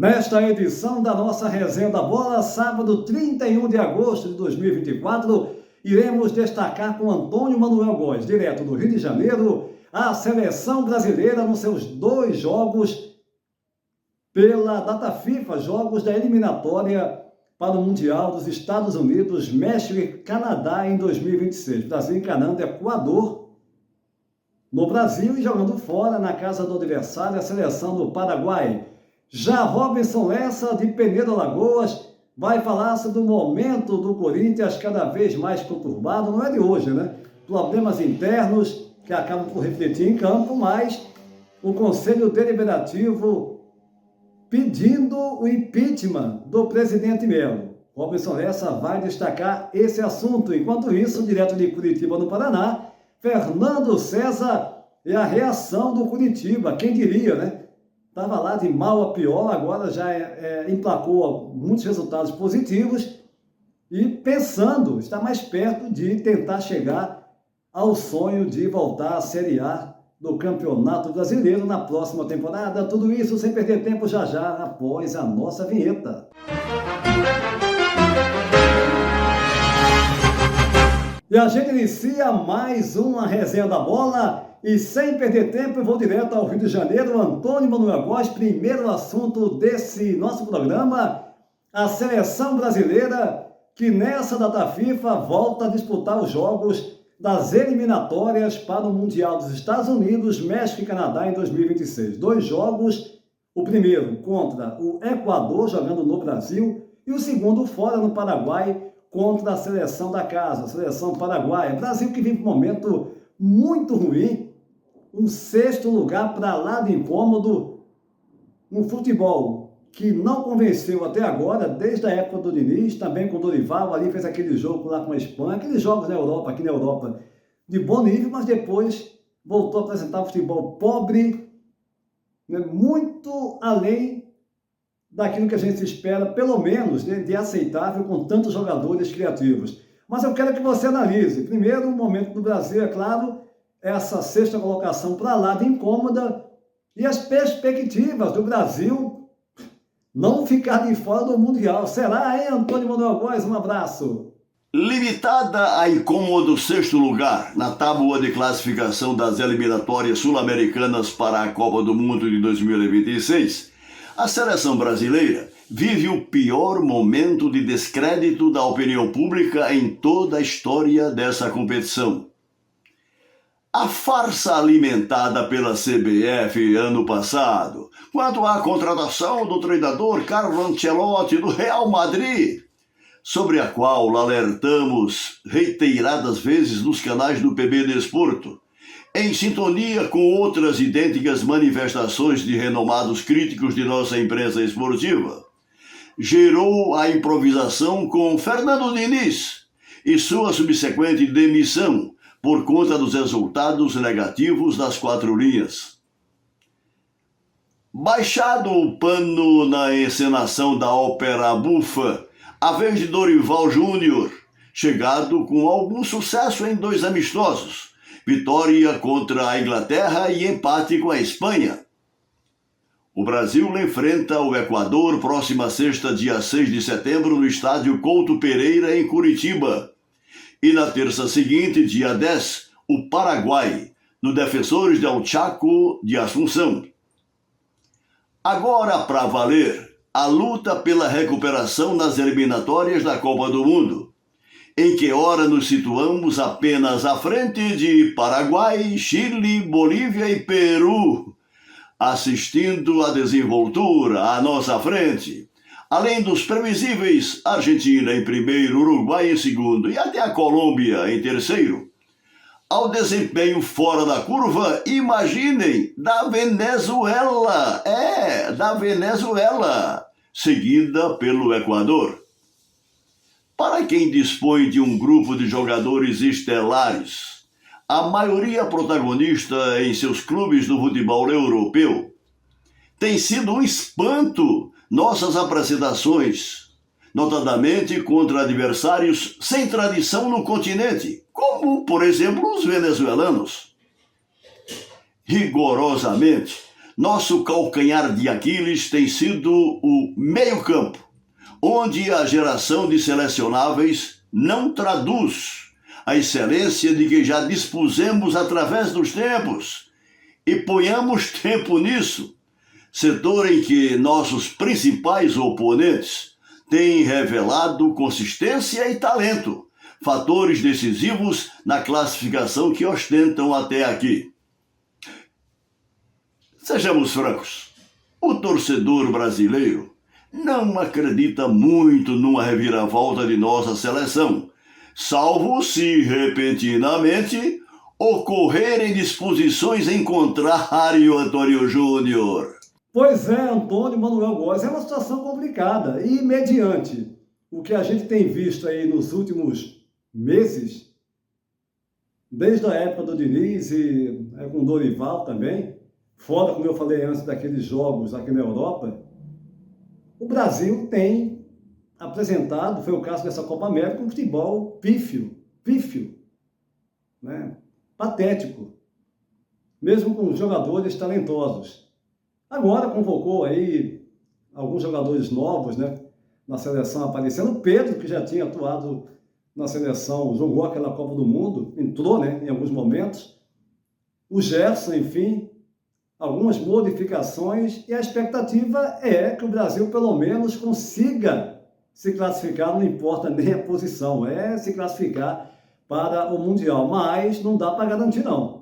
Nesta edição da nossa Resenha da Bola, sábado 31 de agosto de 2024, iremos destacar com Antônio Manuel Góes, direto do Rio de Janeiro, a seleção brasileira nos seus 2 jogos pela data FIFA, jogos da eliminatória para o Mundial dos Estados Unidos, México e Canadá em 2026. Brasil encarando Equador no Brasil e jogando fora, na casa do adversário, a seleção do Paraguai. Já Robinson Lessa, de Penedo, Alagoas, vai falar sobre o momento do Corinthians cada vez mais conturbado. Não é de hoje, né? Problemas internos que acabam por refletir em campo, mas o Conselho Deliberativo pedindo o impeachment do presidente Melo. Robinson Lessa vai destacar esse assunto. Enquanto isso, direto de Curitiba, no Paraná, Fernando César e a reação do Curitiba. Quem diria, né? Estava lá de mal a pior, agora já emplacou muitos resultados positivos e pensando, está mais perto de tentar chegar ao sonho de voltar à Série A do Campeonato Brasileiro na próxima temporada. Tudo isso sem perder tempo já após a nossa vinheta. E a gente inicia mais uma Resenha da Bola. E sem perder tempo, eu vou direto ao Rio de Janeiro. Antônio Manuel Góes, primeiro assunto desse nosso programa, a seleção brasileira que nessa data FIFA volta a disputar os jogos das eliminatórias para o Mundial dos Estados Unidos, México e Canadá em 2026. 2 jogos, o primeiro contra o Equador, jogando no Brasil, e o segundo fora no Paraguai, contra a seleção da casa, a seleção paraguaia. Brasil que vive um momento muito ruim, um 6º lugar para lá de incômodo, um futebol que não convenceu até agora, desde a época do Diniz, também com o Dorival, ali fez aquele jogo lá com a Espanha, aqueles jogos na Europa, aqui na Europa, de bom nível, mas depois voltou a apresentar um futebol pobre, né, muito além daquilo que a gente espera, pelo menos, né, de aceitável com tantos jogadores criativos. Mas eu quero que você analise. Primeiro, o momento do Brasil, é claro, essa 6ª colocação para lá de incômoda e as perspectivas do Brasil não ficar de fora do Mundial. Será, hein, Antônio Manuel Góes? Um abraço. Limitada a incômodo 6º lugar na tábua de classificação das eliminatórias sul-americanas para a Copa do Mundo de 2026, a seleção brasileira vive o pior momento de descrédito da opinião pública em toda a história dessa competição. A farsa alimentada pela CBF ano passado, quanto à contratação do treinador Carlo Ancelotti do Real Madrid, sobre a qual alertamos reiteradas vezes nos canais do PB Desporto, em sintonia com outras idênticas manifestações de renomados críticos de nossa imprensa esportiva, gerou a improvisação com Fernando Diniz e sua subsequente demissão por conta dos resultados negativos das 4 linhas. Baixado o pano na encenação da ópera bufa, a vez de Dorival Júnior, chegado com algum sucesso em 2 amistosos, vitória contra a Inglaterra e empate com a Espanha. O Brasil enfrenta o Equador próxima sexta, dia 6 de setembro, no estádio Couto Pereira, em Curitiba. E na terça seguinte, dia 10, o Paraguai, no Defensores del Chaco de Assunção. Agora, para valer, a luta pela recuperação nas eliminatórias da Copa do Mundo, em que ora nos situamos apenas à frente de Paraguai, Chile, Bolívia e Peru, assistindo à desenvoltura à nossa frente, além dos previsíveis Argentina em primeiro, Uruguai em segundo e até a Colômbia em terceiro, ao desempenho fora da curva, imaginem, da Venezuela, da Venezuela, seguida pelo Equador. Para quem dispõe de um grupo de jogadores estelares, a maioria protagonista em seus clubes do futebol europeu, tem sido um espanto nossas apresentações, notadamente contra adversários sem tradição no continente, como, por exemplo, os venezuelanos. Rigorosamente, Nosso calcanhar de Aquiles tem sido o meio-campo, onde a geração de selecionáveis não traduz a excelência de que já dispusemos através dos tempos, e ponhamos tempo nisso, setor em que nossos principais oponentes têm revelado consistência e talento, fatores decisivos na classificação que ostentam até aqui. Sejamos francos, o torcedor brasileiro não acredita muito numa reviravolta de nossa seleção, salvo se repentinamente ocorrerem disposições em contrário, Antônio Júnior. Pois é, Antônio Manuel Góes, é uma situação complicada e mediante o que a gente tem visto aí nos últimos meses, desde a época do Diniz e com o Dorival também, fora, como eu falei antes, daqueles jogos aqui na Europa, o Brasil tem apresentado, foi o caso dessa Copa América, um futebol pífio, né? Patético, mesmo com jogadores talentosos. Agora convocou aí alguns jogadores novos, né, na seleção aparecendo. O Pedro, que já tinha atuado na seleção, jogou aquela Copa do Mundo, entrou, né, em alguns momentos. O Gerson, enfim, algumas modificações, e a expectativa é que o Brasil pelo menos consiga se classificar, não importa nem a posição, é se classificar para o Mundial, mas não dá para garantir não.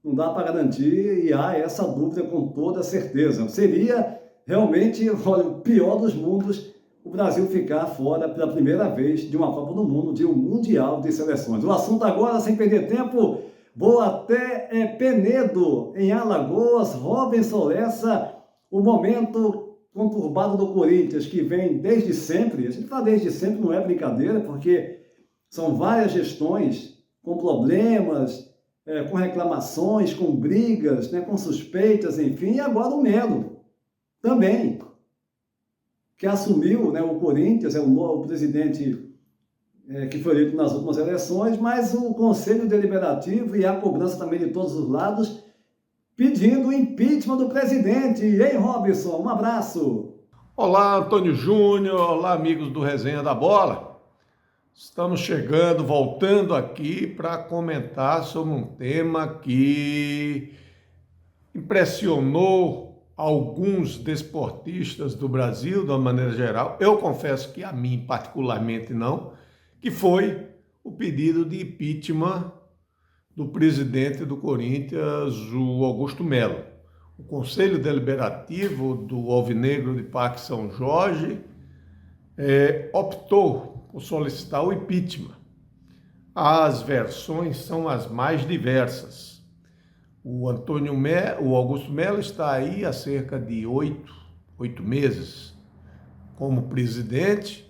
Não dá para garantir e há essa dúvida com toda certeza. Seria realmente, olha, o pior dos mundos o Brasil ficar fora pela primeira vez de uma Copa do Mundo, de um Mundial de Seleções. O assunto agora, sem perder tempo, vou até Penedo, em Alagoas. Robinson Lessa, o momento conturbado do Corinthians, que vem desde sempre. A gente fala desde sempre, não é brincadeira, porque são várias gestões com problemas, com reclamações, com brigas, né, com suspeitas, enfim, e agora o Melo também, que assumiu, né, o Corinthians, é o novo presidente que foi eleito nas últimas eleições, mas o Conselho Deliberativo e a cobrança também de todos os lados, pedindo o impeachment do presidente. Ei, Robinson, um abraço. Olá, Antônio Júnior, olá, amigos do Resenha da Bola. Estamos chegando, voltando aqui para comentar sobre um tema que impressionou alguns desportistas do Brasil, de uma maneira geral. Eu confesso que a mim particularmente não, que foi o pedido de impeachment do presidente do Corinthians, o Augusto Melo. O Conselho Deliberativo do Alvinegro de Parque São Jorge optou por solicitar o impeachment. As versões são as mais diversas. O Augusto Melo está aí há cerca de 8 meses como presidente.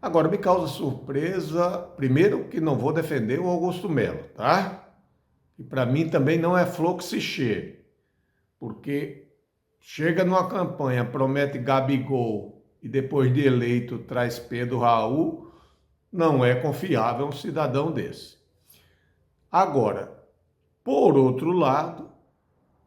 Agora, me causa surpresa, primeiro, que não vou defender o Augusto Melo, tá? E para mim também não é flor que se cheire, porque chega numa campanha, promete Gabigol e depois de eleito traz Pedro Raul, não é confiável um cidadão desse. Agora, por outro lado,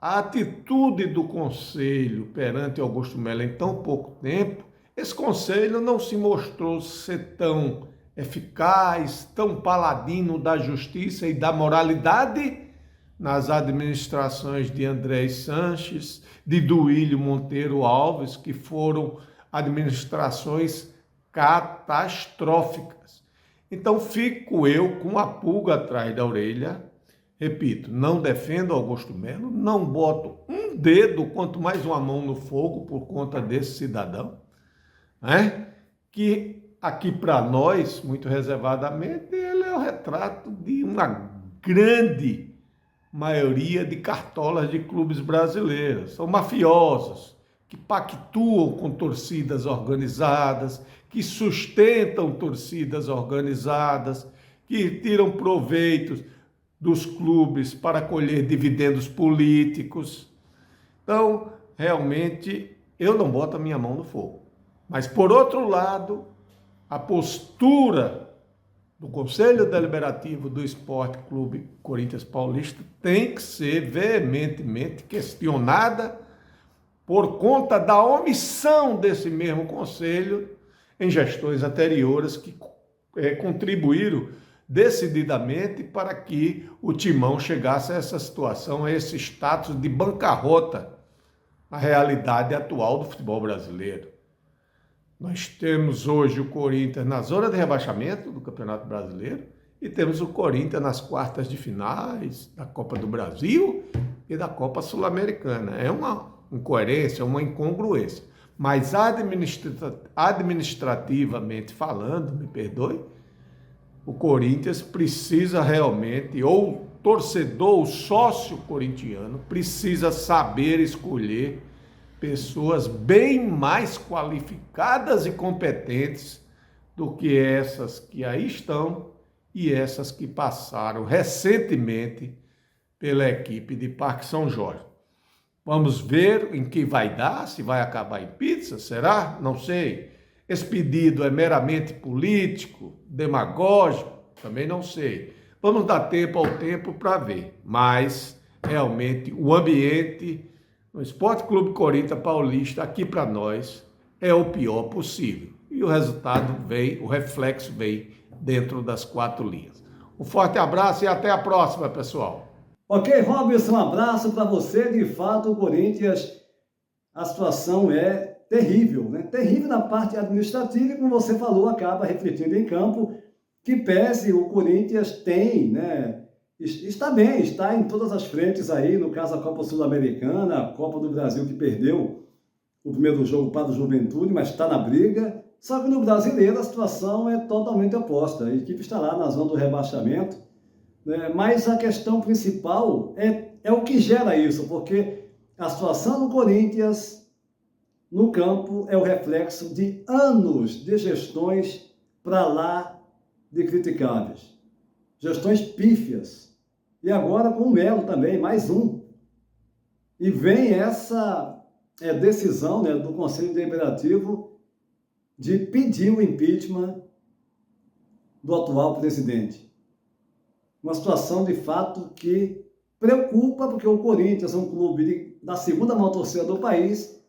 a atitude do Conselho perante Augusto Melo em tão pouco tempo, esse Conselho não se mostrou ser tão eficaz, tão paladino da justiça e da moralidade nas administrações de André Sanches, de Duílio Monteiro Alves, que foram administrações catastróficas. Então fico eu com a pulga atrás da orelha. Repito, não defendo Augusto Melo, não boto um dedo, quanto mais uma mão no fogo por conta desse cidadão, né? Que aqui para nós, muito reservadamente, ele é o retrato de uma grande maioria de cartolas de clubes brasileiros. São mafiosos, que pactuam com torcidas organizadas, que sustentam torcidas organizadas, que tiram proveitos dos clubes para colher dividendos políticos. Então, realmente, eu não boto a minha mão no fogo. Mas, por outro lado, a postura do Conselho Deliberativo do Esporte Clube Corinthians Paulista tem que ser veementemente questionada, por conta da omissão desse mesmo conselho em gestões anteriores que contribuíram decididamente para que o Timão chegasse a essa situação, a esse status de bancarrota na realidade atual do futebol brasileiro. Nós temos hoje o Corinthians na zona de rebaixamento do Campeonato Brasileiro e temos o Corinthians nas quartas de finais da Copa do Brasil e da Copa Sul-Americana. É uma incoerência, uma incongruência. Mas administrativamente falando, me perdoe, o Corinthians precisa realmente, ou o torcedor, o sócio corintiano, precisa saber escolher pessoas bem mais qualificadas e competentes do que essas que aí estão e essas que passaram recentemente pela equipe de Parque São Jorge. Vamos ver em que vai dar, se vai acabar em pizza, será? Não sei. Esse pedido é meramente político, demagógico? Também não sei. Vamos dar tempo ao tempo para ver. Mas, realmente, o ambiente no Esporte Clube Corinthians Paulista, aqui para nós, é o pior possível. E o resultado vem, o reflexo vem dentro das 4 linhas. Um forte abraço e até a próxima, pessoal. Ok, Robson, um abraço para você. De fato, o Corinthians, a situação é terrível, né? Terrível na parte administrativa e, como você falou, acaba refletindo em campo, que pese o Corinthians tem, né? Está bem, está em todas as frentes aí, no caso a Copa Sul-Americana, a Copa do Brasil que perdeu o primeiro jogo para o Juventude, mas está na briga. Só que no Brasileiro a situação é totalmente oposta. A equipe está lá na zona do rebaixamento, né? Mas a questão principal é o que gera isso, porque a situação do Corinthians no campo é o reflexo de anos de gestões para lá de criticáveis. Gestões pífias. E agora com o Melo também, mais um. E vem essa decisão, né, do Conselho Deliberativo de pedir o impeachment do atual presidente. Uma situação, de fato, que preocupa, porque o Corinthians é um clube da segunda maior torcida do país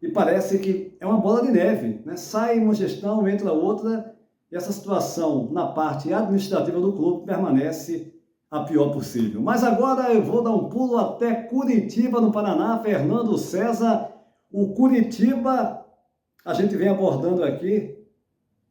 e parece que é uma bola de neve, né? Sai uma gestão, entra outra, e essa situação na parte administrativa do clube permanece a pior possível. Mas agora eu vou dar um pulo até Curitiba, no Paraná. Fernando César, o Curitiba, a gente vem abordando aqui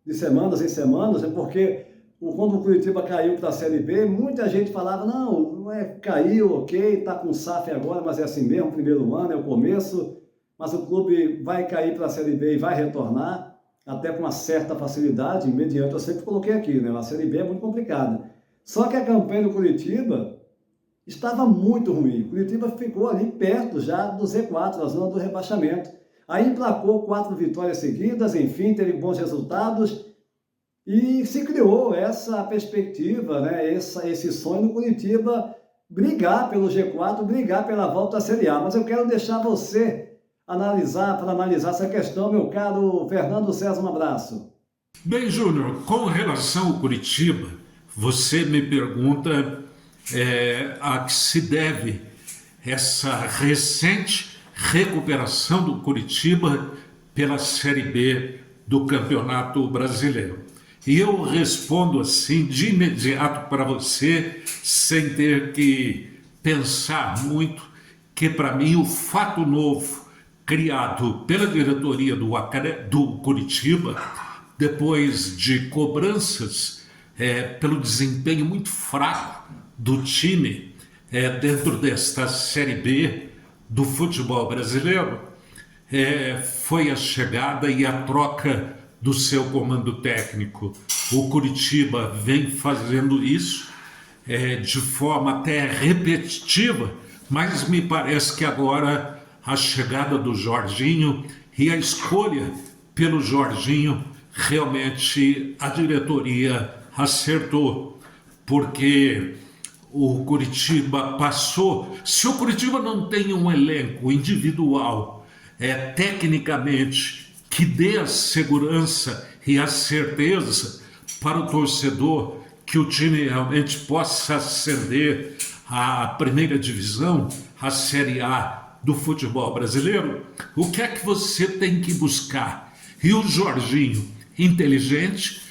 de semanas em semanas, porque quando o Curitiba caiu para a Série B, muita gente falava, não caiu, ok, está com SAF agora, mas é assim mesmo, primeiro ano, é o começo, mas o clube vai cair para a Série B e vai retornar, até com uma certa facilidade, mediante, eu sempre coloquei aqui, né? A Série B é muito complicada. Só que a campanha do Curitiba estava muito ruim. O Curitiba ficou ali perto já do Z4, na zona do rebaixamento. Aí emplacou 4 vitórias seguidas, enfim, teve bons resultados e se criou essa perspectiva, né? Esse sonho do Curitiba brigar pelo G4, brigar pela volta à Série A. Mas eu quero deixar você analisar essa questão, meu caro Fernando César, um abraço. Bem, Júnior, com relação ao Curitiba, você me pergunta a que se deve essa recente recuperação do Curitiba pela Série B do Campeonato Brasileiro. E eu respondo assim de imediato para você, sem ter que pensar muito, que para mim o fato novo criado pela diretoria do Curitiba, depois de cobranças pelo desempenho muito fraco do time dentro desta Série B do futebol brasileiro, foi a chegada e a troca do seu comando técnico. O Curitiba vem fazendo isso de forma até repetitiva, mas me parece que agora a chegada do Jorginho e a escolha pelo Jorginho, realmente a diretoria acertou, porque o Curitiba passou. Se o Curitiba não tem um elenco individual, tecnicamente, que dê a segurança e a certeza para o torcedor que o time realmente possa ascender à primeira divisão, à Série A do futebol brasileiro, o que é que você tem que buscar? E o Jorginho, inteligente,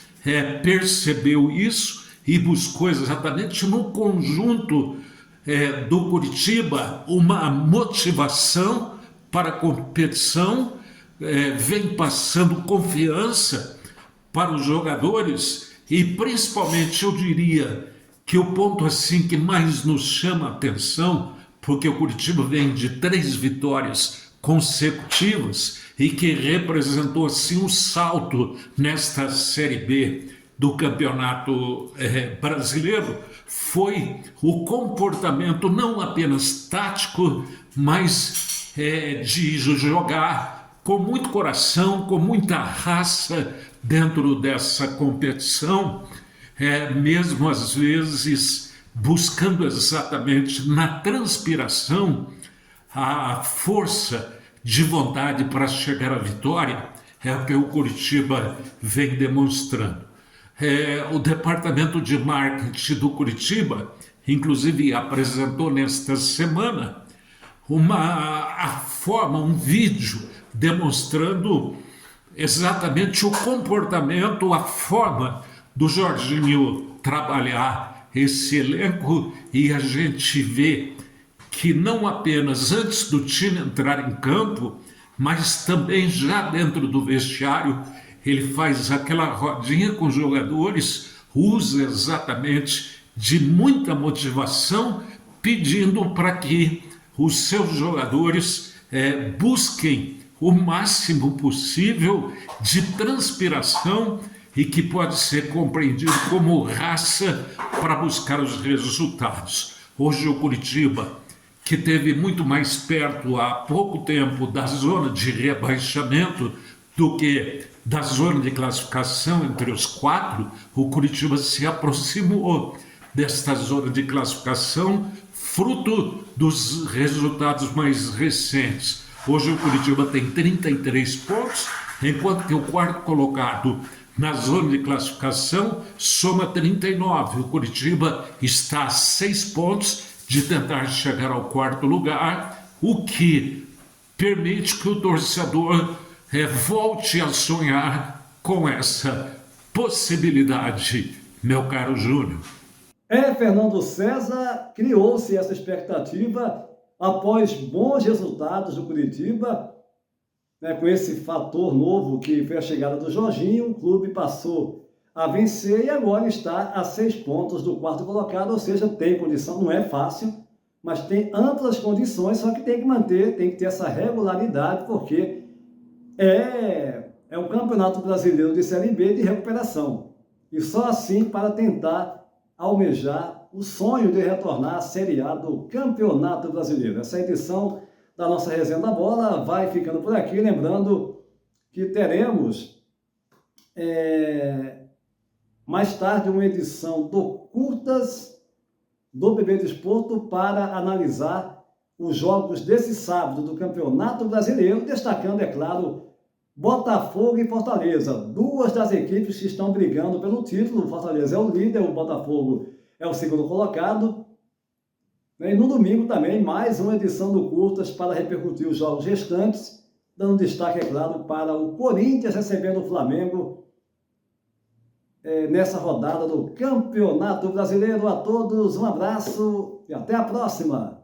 percebeu isso e buscou exatamente no conjunto do Coritiba uma motivação para a competição, vem passando confiança para os jogadores e principalmente eu diria que o ponto assim que mais nos chama a atenção, porque o Coritiba vem de 3 vitórias consecutivas e que representou assim um salto nesta Série B do Campeonato Brasileiro, foi o comportamento não apenas tático, mas de jogar com muito coração, com muita raça dentro dessa competição, mesmo às vezes buscando exatamente na transpiração a força de vontade para chegar à vitória, é o que o Coritiba vem demonstrando. O departamento de marketing do Coritiba, inclusive apresentou nesta semana um vídeo demonstrando exatamente o comportamento, a forma do Jorginho trabalhar esse elenco, e a gente vê que não apenas antes do time entrar em campo, mas também já dentro do vestiário, ele faz aquela rodinha com os jogadores, usa exatamente de muita motivação, pedindo para que os seus jogadores busquem o máximo possível de transpiração e que pode ser compreendido como raça para buscar os resultados. Hoje o Coritiba, que esteve muito mais perto há pouco tempo da zona de rebaixamento do que da zona de classificação entre os 4, o Coritiba se aproximou desta zona de classificação, fruto dos resultados mais recentes. Hoje o Coritiba tem 33 pontos, enquanto que o quarto colocado na zona de classificação soma 39. O Coritiba está a 6 pontos de tentar chegar ao quarto lugar, o que permite que o torcedor volte a sonhar com essa possibilidade, meu caro Júnior. Fernando César, criou-se essa expectativa após bons resultados do Coritiba, com esse fator novo que foi a chegada do Jorginho. O clube passou a vencer e agora está a 6 pontos do quarto colocado, ou seja, tem condição, não é fácil, mas tem amplas condições, só que tem que manter, tem que ter essa regularidade, porque é um campeonato brasileiro de Série B de recuperação. E só assim para tentar almejar o sonho de retornar à Série A do Campeonato Brasileiro. Essa edição da nossa Resenha da Bola vai ficando por aqui, lembrando que teremos mais tarde uma edição do Curtas do BB Desporto para analisar os jogos desse sábado do Campeonato Brasileiro, destacando, é claro, Botafogo e Fortaleza, 2 das equipes que estão brigando pelo título. O Fortaleza é o líder, o Botafogo é o segundo colocado. E no domingo também, mais uma edição do Curtas para repercutir os jogos restantes, dando destaque, é claro, para o Corinthians recebendo o Flamengo nessa rodada do Campeonato Brasileiro. A todos um abraço e até a próxima!